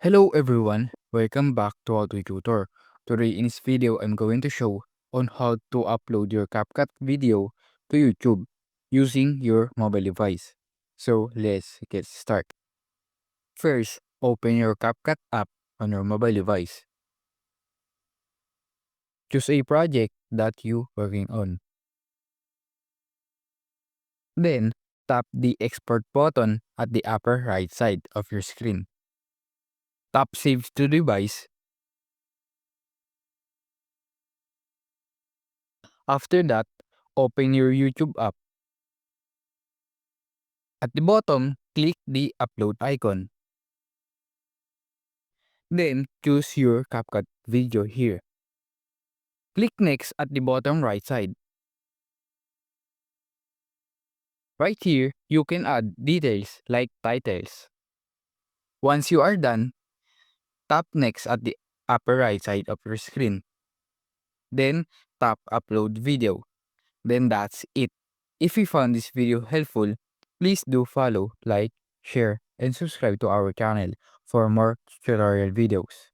Hello everyone, welcome back to How to Tutor. Today in this video, I'm going to show on how to upload your Capcut video to YouTube using your mobile device. So let's get started. First, open your Capcut app on your mobile device. Choose a project that you're working on. Then, tap the export button at the upper right side of your screen. Tap Save to Device. After that, open your YouTube app. At the bottom, click the upload icon. Then, choose your Capcut video here. Click next at the bottom right side. Right here, you can add details like titles. Once you are done, tap next at the upper right side of your screen. Then, tap upload video. Then that's it. If you found this video helpful, please do follow, like, share, and subscribe to our channel for more tutorial videos.